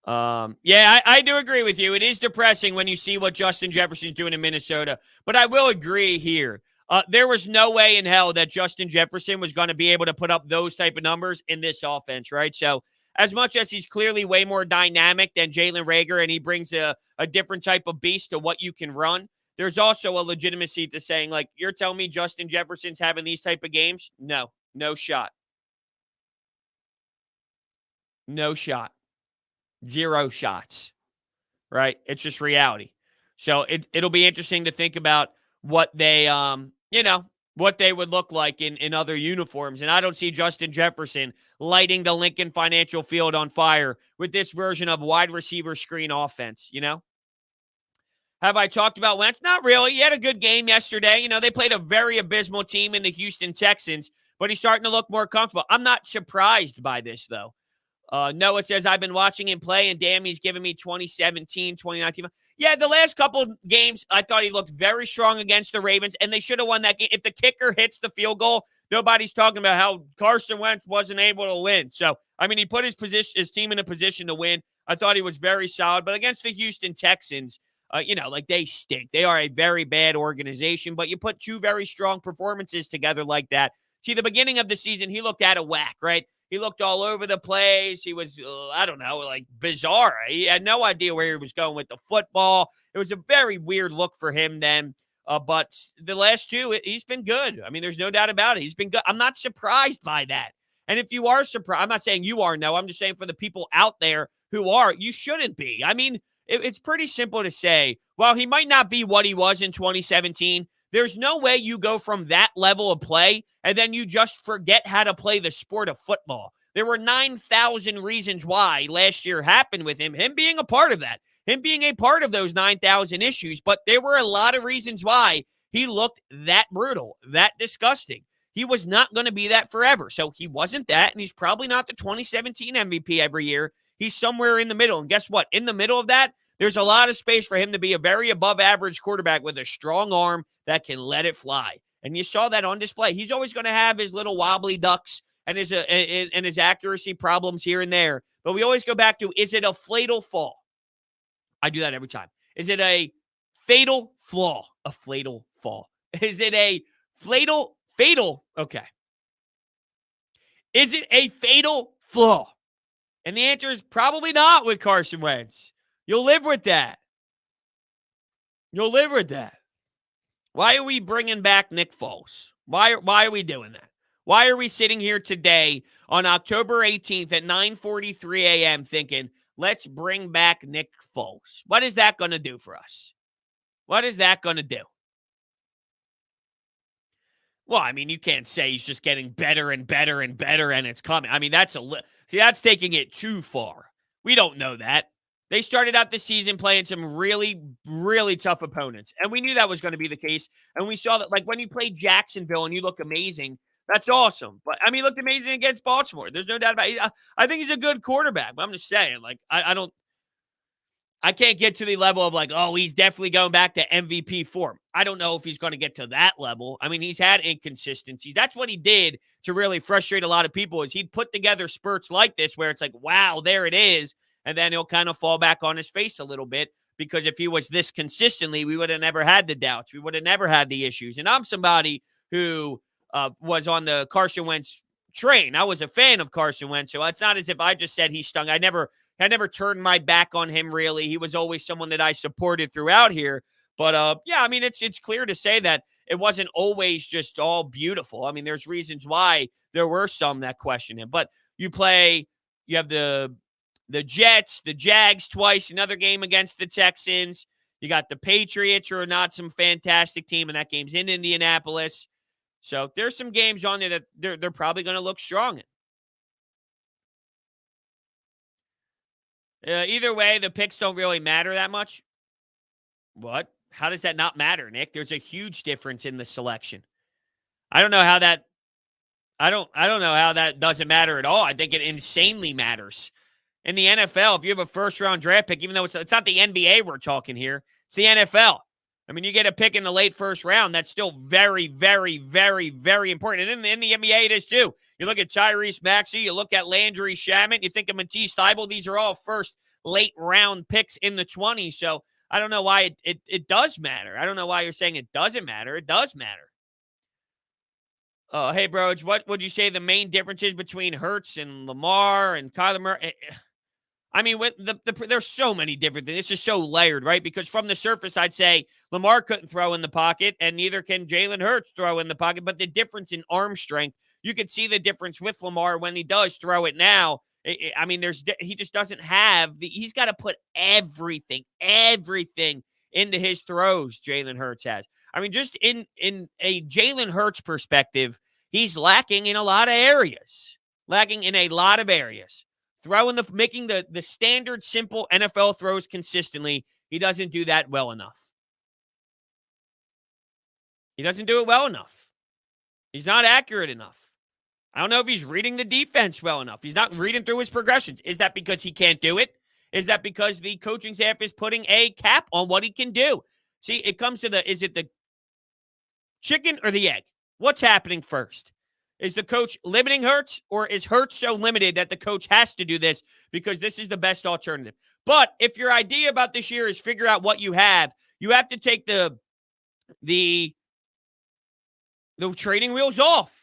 Yeah, I do agree with you. It is depressing when you see what Justin Jefferson's doing in Minnesota, but I will agree here. There was no way in hell that Justin Jefferson was going to be able to put up those type of numbers in this offense, right? So as much as he's clearly way more dynamic than Jalen Reagor and he brings a different type of beast to what you can run, there's also a legitimacy to saying, like, you're telling me Justin Jefferson's having these type of games? No shot. No shot. 0 shots, right? It's just reality. So it'll be interesting to think about what they, what they would look like in other uniforms. And I don't see Justin Jefferson lighting the Lincoln Financial Field on fire with this version of wide receiver screen offense, Have I talked about Wentz? Not really. He had a good game yesterday. They played a very abysmal team in the Houston Texans, but he's starting to look more comfortable. I'm not surprised by this, though. Noah says, I've been watching him play, and damn, he's giving me 2017, 2019. Yeah, the last couple games, I thought he looked very strong against the Ravens, and they should have won that game. If the kicker hits the field goal, nobody's talking about how Carson Wentz wasn't able to win. So, I mean, he put his team in a position to win. I thought he was very solid. But against the Houston Texans, they stink. They are a very bad organization, but you put 2 very strong performances together like that. See, the beginning of the season, he looked out of whack, right? He looked all over the place. He was, I don't know, like bizarre. He had no idea where he was going with the football. It was a very weird look for him then. But the last two, he's been good. I mean, there's no doubt about it. He's been good. I'm not surprised by that. And if you are surprised, I'm not saying you are, no. I'm just saying for the people out there who are, you shouldn't be. I mean, it's pretty simple to say, well, he might not be what he was in 2017. There's no way you go from that level of play and then you just forget how to play the sport of football. There were 9,000 reasons why last year happened with him being a part of that, him being a part of those 9,000 issues. But there were a lot of reasons why he looked that brutal, that disgusting. He was not going to be that forever. So he wasn't that, and he's probably not the 2017 MVP every year. He's somewhere in the middle. And guess what? In the middle of that, there's a lot of space for him to be a very above-average quarterback with a strong arm that can let it fly. And you saw that on display. He's always going to have his little wobbly ducks and his accuracy problems here and there. But we always go back to, is it a fatal fall? I do that every time. Is it a fatal flaw? A fatal fall. Is it a fatal? Okay. Is it a fatal flaw? And the answer is probably not with Carson Wentz. You'll live with that. You'll live with that. Why are we bringing back Nick Foles? Why are we doing that? Why are we sitting here today on October 18th at 9:43 a.m. thinking, let's bring back Nick Foles? What is that going to do for us? What is that going to do? Well, I mean, you can't say he's just getting better and better and better and it's coming. I mean, that's taking it too far. We don't know that. They started out the season playing some really, really tough opponents. And we knew that was going to be the case. And we saw that, like, when you played Jacksonville and you look amazing, that's awesome. But, I mean, he looked amazing against Baltimore. There's no doubt about it. I think he's a good quarterback. But I'm just saying, like, I can't get to the level of like, oh, he's definitely going back to MVP form. I don't know if he's going to get to that level. I mean, he's had inconsistencies. That's what he did to really frustrate a lot of people, is he'd put together spurts like this where it's like, wow, there it is. And then he'll kind of fall back on his face a little bit, because if he was this consistently, we would have never had the doubts. We would have never had the issues. And I'm somebody who was on the Carson Wentz train. I was a fan of Carson Wentz. So it's not as if I just said he stung. I never turned my back on him, really. He was always someone that I supported throughout here. But, yeah, I mean, it's clear to say that it wasn't always just all beautiful. I mean, there's reasons why there were some that questioned him. But you have the Jets, the Jags twice, another game against the Texans. You got the Patriots, who are not some fantastic team, and that game's in Indianapolis. So there's some games on there that they're probably going to look strong in. Either way, the picks don't really matter that much. What? How does that not matter, Nick? There's a huge difference in the selection. I don't know how that doesn't matter at all. I think it insanely matters. In the NFL, if you have a first-round draft pick, even though it's not the NBA we're talking here, it's the NFL. I mean, you get a pick in the late first round, that's still very, very, very, very important. And in the NBA, it is too. You look at Tyrese Maxey, you look at Landry Shamet, you think of Matisse Thybulle. These are all first late-round picks in the 20s. So I don't know why it does matter. I don't know why you're saying it doesn't matter. It does matter. Hey, bros, what would you say the main differences between Hurts and Lamar and Kyler Murray? I mean, there's so many different things. It's just so layered, right? Because from the surface, I'd say Lamar couldn't throw in the pocket, and neither can Jalen Hurts throw in the pocket. But the difference in arm strength, you could see the difference with Lamar when he does throw it now. I mean, he just doesn't have he's got to put everything into his throws. Jalen Hurts has. I mean, just in a Jalen Hurts perspective, he's lacking in a lot of areas. Making the standard, simple NFL throws consistently, he doesn't do that well enough. He doesn't do it well enough. He's not accurate enough. I don't know if he's reading the defense well enough. He's not reading through his progressions. Is that because he can't do it? Is that because the coaching staff is putting a cap on what he can do? See, it comes to is it the chicken or the egg? What's happening first? Is the coach limiting Hurts, or is Hurts so limited that the coach has to do this because this is the best alternative? But if your idea about this year is figure out what you have to take the trading wheels off.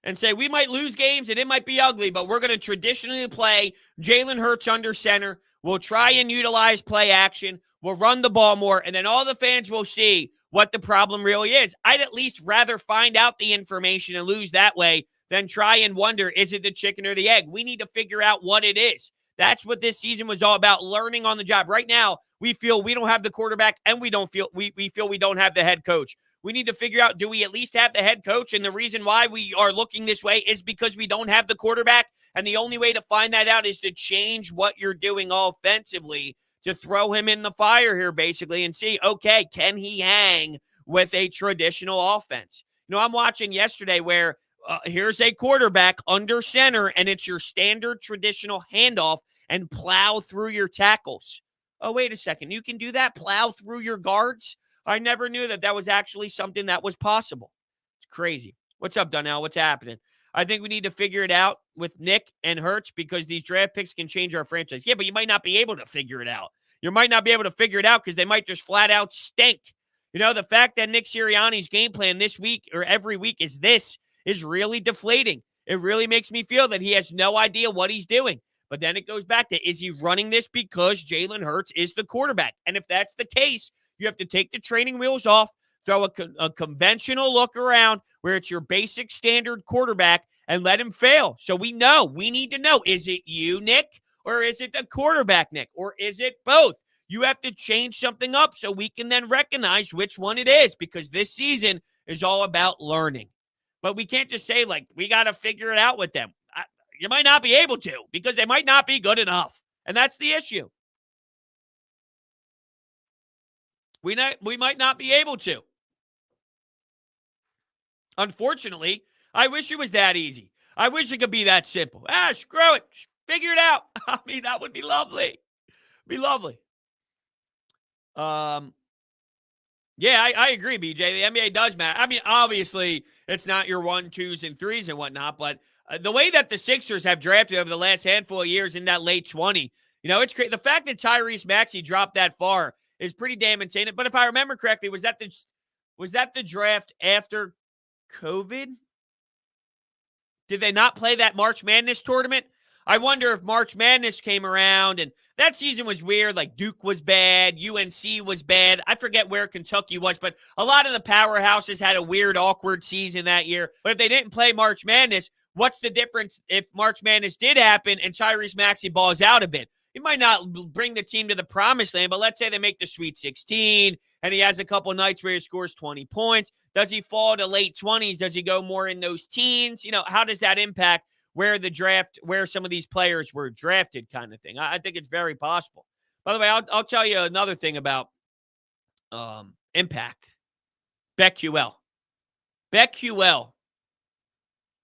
and say, we might lose games and it might be ugly, but we're going to traditionally play Jalen Hurts under center. We'll try and utilize play action. We'll run the ball more, and then all the fans will see what the problem really is. I'd at least rather find out the information and lose that way than try and wonder, is it the chicken or the egg? We need to figure out what it is. That's what this season was all about, learning on the job. Right now, we feel we don't have the quarterback, and we feel we don't have the head coach. We need to figure out, do we at least have the head coach? And the reason why we are looking this way is because we don't have the quarterback. And the only way to find that out is to change what you're doing offensively, to throw him in the fire here, basically, and see, okay, can he hang with a traditional offense? You know, I'm watching yesterday where here's a quarterback under center, and it's your standard traditional handoff and plow through your tackles. Oh, wait a second. You can do that? Plow through your guards? I never knew that was actually something that was possible. It's crazy. What's up, Donnell? What's happening? I think we need to figure it out with Nick and Hurts because these draft picks can change our franchise. Yeah, but you might not be able to figure it out. You might not be able to figure it out because they might just flat out stink. You know, the fact that Nick Sirianni's game plan this week or every week is really deflating. It really makes me feel that he has no idea what he's doing. But then it goes back to, is he running this because Jalen Hurts is the quarterback? And if that's the case, you have to take the training wheels off, throw a conventional look around where it's your basic standard quarterback and let him fail. So we need to know, is it you, Nick, or is it the quarterback, Nick, or is it both? You have to change something up so we can then recognize which one it is, because this season is all about learning. But we can't just say, like, we got to figure it out with them. You might not be able to because they might not be good enough. And that's the issue. We might not be able to. Unfortunately, I wish it was that easy. I wish it could be that simple. Screw it. Just figure it out. I mean, that would be lovely. Be lovely. Yeah, I agree, BJ. The NBA does matter. I mean, obviously, it's not your 1, 2s, and 3s and whatnot, but the way that the Sixers have drafted over the last handful of years in that late 20, you know, it's crazy. The fact that Tyrese Maxey dropped that far is pretty damn insane. But if I remember correctly, was that the draft after COVID? Did they not play that March Madness tournament? I wonder if March Madness came around and that season was weird. Like Duke was bad. UNC was bad. I forget where Kentucky was, but a lot of the powerhouses had a weird, awkward season that year. But if they didn't play March Madness, what's the difference if March Madness did happen and Tyrese Maxey balls out a bit? He might not bring the team to the promised land, but let's say they make the Sweet 16 and he has a couple nights where he scores 20 points. Does he fall to late 20s? Does he go more in those teens? You know, how does that impact where some of these players were drafted kind of thing? I think it's very possible. By the way, I'll tell you another thing about impact. BetQL.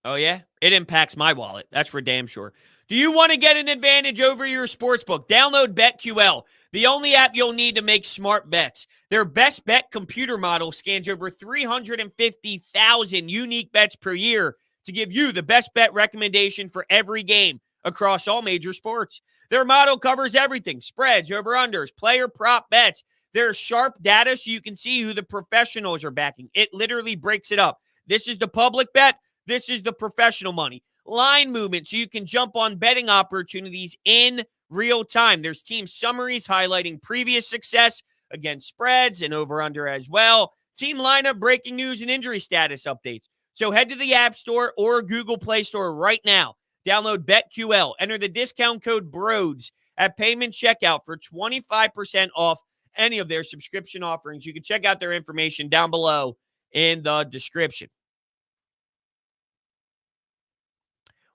Oh, yeah? It impacts my wallet. That's for damn sure. Do you want to get an advantage over your sportsbook? Download BetQL, the only app you'll need to make smart bets. Their best bet computer model scans over 350,000 unique bets per year to give you the best bet recommendation for every game across all major sports. Their model covers everything: spreads, over-unders, player prop bets. There's sharp data so you can see who the professionals are backing. It literally breaks it up. This is the public bet. This is the professional money. Line movement so you can jump on betting opportunities in real time. There's team summaries highlighting previous success against spreads and over-under as well. Team lineup, breaking news, and injury status updates. So head to the App Store or Google Play Store right now. Download BetQL. Enter the discount code BROADS at payment checkout for 25% off any of their subscription offerings. You can check out their information down below in the description.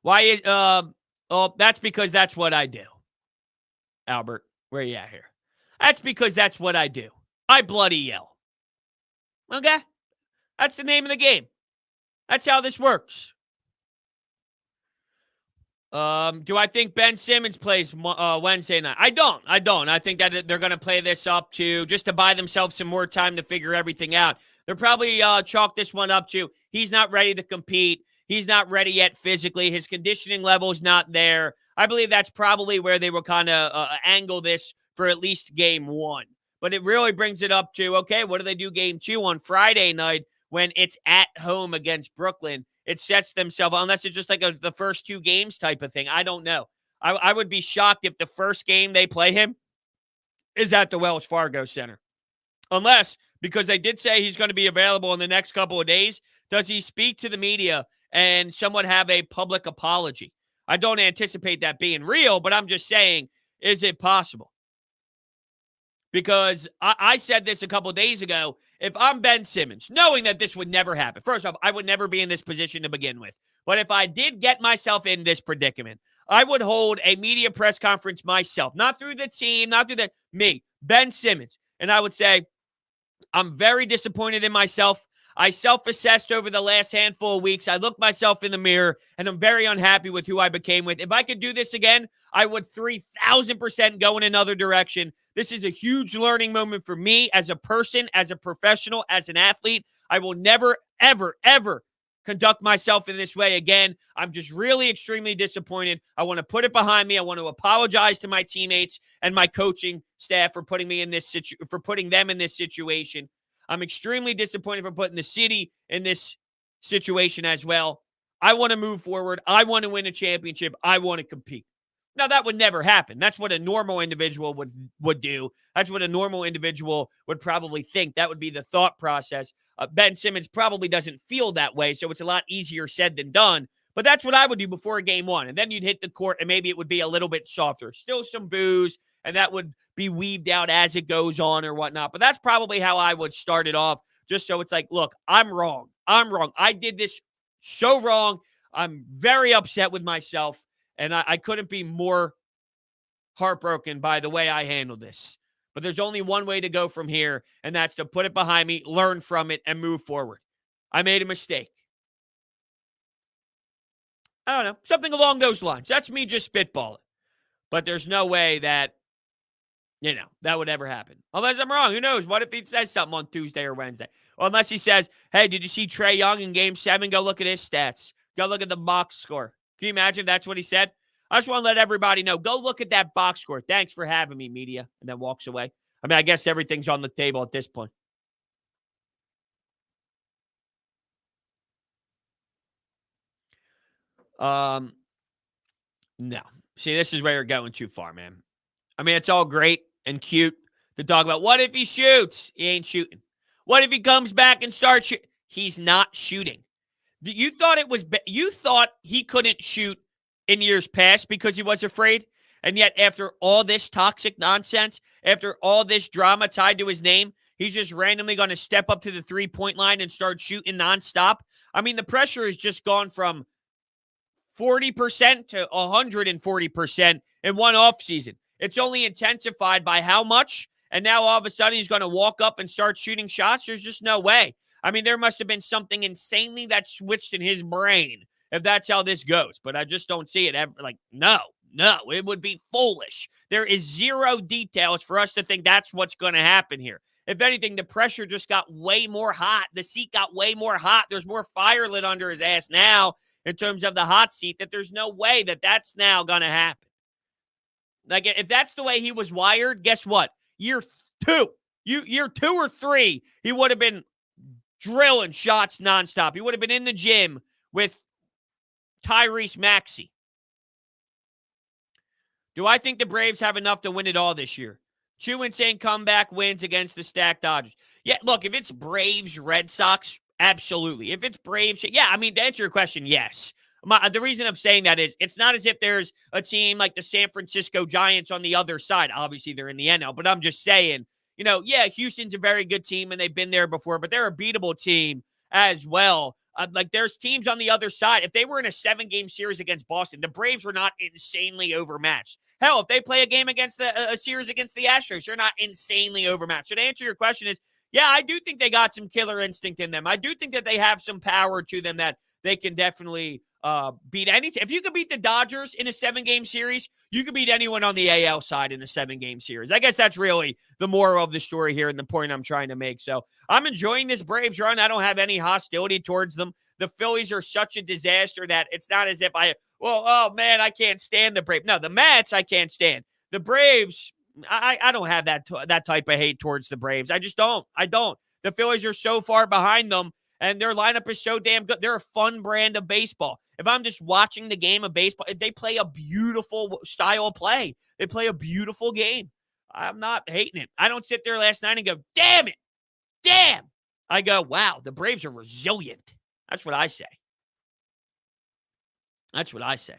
That's because that's what I do. Albert, where you at here? That's because that's what I do. I bloody yell. Okay? That's the name of the game. That's how this works. Do I think Ben Simmons plays Wednesday night? I don't. I think that they're going to play this up just to buy themselves some more time to figure everything out. They're probably chalk this one up to he's not ready to compete. He's not ready yet physically. His conditioning level is not there. I believe that's probably where they will kind of angle this for at least game one. But it really brings it up to, okay, what do they do game 2 on Friday night when it's at home against Brooklyn it sets themselves, unless it's just like the first 2 games type of thing. I don't know. I would be shocked if the first game they play him is at the Wells Fargo Center. Unless, because they did say he's going to be available in the next couple of days, does he speak to the media and somewhat have a public apology? I don't anticipate that being real, but I'm just saying, is it possible? Because I said this a couple of days ago. If I'm Ben Simmons, knowing that this would never happen, first off, I would never be in this position to begin with. But if I did get myself in this predicament, I would hold a media press conference myself, not through the team, not through me, Ben Simmons. And I would say, I'm very disappointed in myself. I self-assessed over the last handful of weeks. I looked myself in the mirror, and I'm very unhappy with who I became with. If I could do this again, I would 3,000% go in another direction. This is a huge learning moment for me as a person, as a professional, as an athlete. I will never, ever, ever conduct myself in this way again. I'm just really extremely disappointed. I want to put it behind me. I want to apologize to my teammates and my coaching staff for putting me in this for putting them in this situation. I'm extremely disappointed for putting the city in this situation as well. I want to move forward. I want to win a championship. I want to compete. Now, that would never happen. That's what a normal individual would do. That's what a normal individual would probably think. That would be the thought process. Ben Simmons probably doesn't feel that way, so it's a lot easier said than done. But that's what I would do before game one. And then you'd hit the court, and maybe it would be a little bit softer. Still some boos, and that would be weaved out as it goes on or whatnot. But that's probably how I would start it off, just so it's like, look, I'm wrong. I'm wrong. I did this so wrong. I'm very upset with myself, and I couldn't be more heartbroken by the way I handled this. But there's only one way to go from here, and that's to put it behind me, learn from it, and move forward. I made a mistake. I don't know, something along those lines. That's me just spitballing. But there's no way that, that would ever happen. Unless I'm wrong. Who knows? What if he says something on Tuesday or Wednesday? Or unless he says, hey, did you see Trae Young in Game 7? Go look at his stats. Go look at the box score. Can you imagine if that's what he said? I just want to let everybody know. Go look at that box score. Thanks for having me, media. And then walks away. I mean, I guess everything's on the table at this point. No. See, this is where you're going too far, man. I mean, it's all great and cute to talk about. What if he shoots? He ain't shooting. What if he comes back and starts shooting? He's not shooting. You thought he couldn't shoot in years past because he was afraid? And yet, after all this toxic nonsense, after all this drama tied to his name, he's just randomly going to step up to the three-point line and start shooting nonstop? I mean, the pressure has just gone from 40% to 140% in one offseason. It's only intensified by how much? And now all of a sudden he's going to walk up and start shooting shots? There's just no way. I mean, there must have been something insanely that switched in his brain if that's how this goes. But I just don't see it ever. Like, no, it would be foolish. There is zero details for us to think that's what's going to happen here. If anything, the pressure just got way more hot. The seat got way more hot. There's more fire lit under his ass now in terms of the hot seat, that there's no way that that's now going to happen. Like, if that's the way he was wired, guess what? Year 2 or 3, he would have been drilling shots nonstop. He would have been in the gym with Tyrese Maxey. Do I think the Braves have enough to win it all this year? 2 insane comeback wins against the stacked Dodgers. Yeah, look, if it's Braves, Red Sox, absolutely. If it's Braves, yeah, I mean, to answer your question, yes. The reason I'm saying that is it's not as if there's a team like the San Francisco Giants on the other side. Obviously, they're in the NL, but I'm just saying, yeah, Houston's a very good team, and they've been there before, but they're a beatable team as well. Like, there's teams on the other side. If they were in a 7-game series against Boston, the Braves were not insanely overmatched. Hell, if they play a game against a series against the Astros, they're not insanely overmatched. So to answer your question is, yeah, I do think they got some killer instinct in them. I do think that they have some power to them that they can definitely beat any team. If you could beat the Dodgers in a 7-game series, you could beat anyone on the AL side in a 7-game series. I guess that's really the moral of the story here and the point I'm trying to make. So I'm enjoying this Braves run. I don't have any hostility towards them. The Phillies are such a disaster that it's not as if I can't stand the Braves. No, the Mets I can't stand. The Braves, I don't have that type of hate towards the Braves. I just don't. I don't. The Phillies are so far behind them. And their lineup is so damn good. They're a fun brand of baseball. If I'm just watching the game of baseball, they play a beautiful style of play. They play a beautiful game. I'm not hating it. I don't sit there last night and go, damn it. Damn. I go, wow, the Braves are resilient. That's what I say. That's what I say.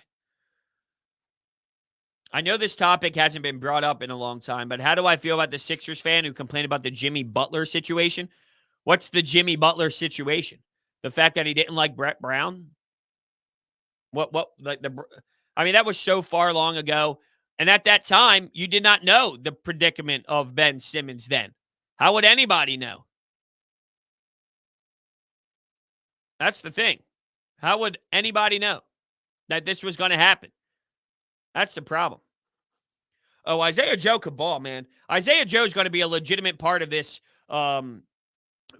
I know this topic hasn't been brought up in a long time, but how do I feel about the Sixers fan who complained about the Jimmy Butler situation? What's the Jimmy Butler situation? The fact that he didn't like Brett Brown? I mean, that was so far long ago. And at that time, you did not know the predicament of Ben Simmons then. How would anybody know? That's the thing. How would anybody know that this was going to happen? That's the problem. Oh, Isaiah Joe could ball, man. Isaiah Joe's going to be a legitimate part of this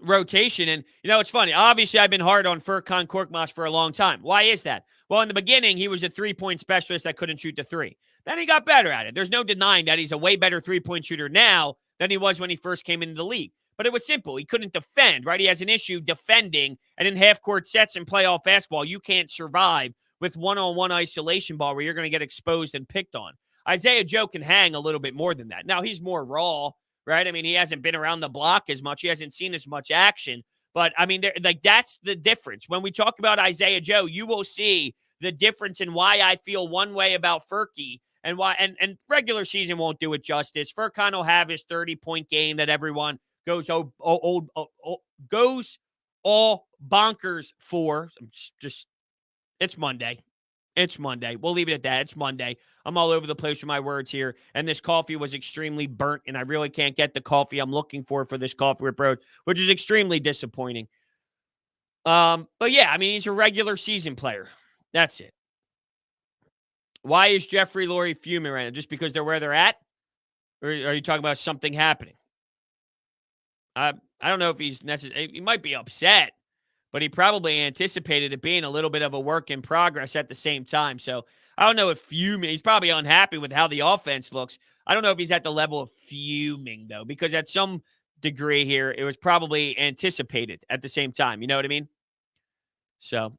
rotation. And, it's funny. Obviously, I've been hard on Furkan Korkmaz for a long time. Why is that? Well, in the beginning, he was a three-point specialist that couldn't shoot the three. Then he got better at it. There's no denying that he's a way better three-point shooter now than he was when he first came into the league. But it was simple. He couldn't defend, right? He has an issue defending. And in half-court sets in playoff basketball, you can't survive with one-on-one isolation ball where you're going to get exposed and picked on. Isaiah Joe can hang a little bit more than that. Now, he's more raw, right? I mean, he hasn't been around the block as much. He hasn't seen as much action. But, I mean, that's the difference. When we talk about Isaiah Joe, you will see the difference in why I feel one way about Furky and why. And regular season won't do it justice. Furkan will have his 30-point game that everyone goes goes all bonkers for. It's Monday. It's Monday. We'll leave it at that. It's Monday. I'm all over the place with my words here. And this coffee was extremely burnt, and I really can't get the coffee I'm looking for this Coffee with Bro, which is extremely disappointing. But yeah, I mean, he's a regular season player. That's it. Why is Jeffrey Lurie fuming right now? Just because they're where they're at? Or are you talking about something happening? I don't know if he's necessarily, he might be upset, but he probably anticipated it being a little bit of a work in progress at the same time. So I don't know if fuming, he's probably unhappy with how the offense looks. I don't know if he's at the level of fuming, though, because at some degree here, it was probably anticipated at the same time. You know what I mean? So,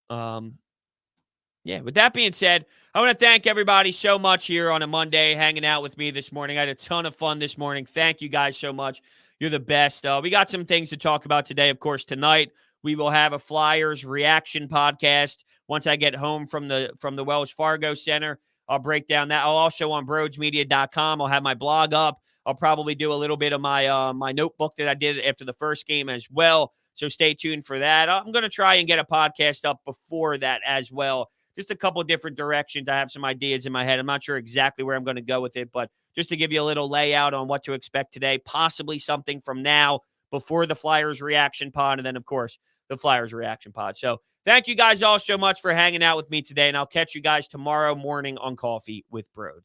yeah, with that being said, I want to thank everybody so much here on a Monday hanging out with me this morning. I had a ton of fun this morning. Thank you guys so much. You're the best. We got some things to talk about today. Of course, tonight we will have a Flyers reaction podcast. Once I get home from the Wells Fargo Center, I'll break down that. I'll also on broadsmedia.com. I'll have my blog up. I'll probably do a little bit of my my notebook that I did after the first game as well. So stay tuned for that. I'm going to try and get a podcast up before that as well. Just a couple of different directions. I have some ideas in my head. I'm not sure exactly where I'm going to go with it, but just to give you a little layout on what to expect today, possibly something from now before the Flyers reaction pod, and then, of course, the Flyers reaction pod. So thank you guys all so much for hanging out with me today, and I'll catch you guys tomorrow morning on Coffee with Bros.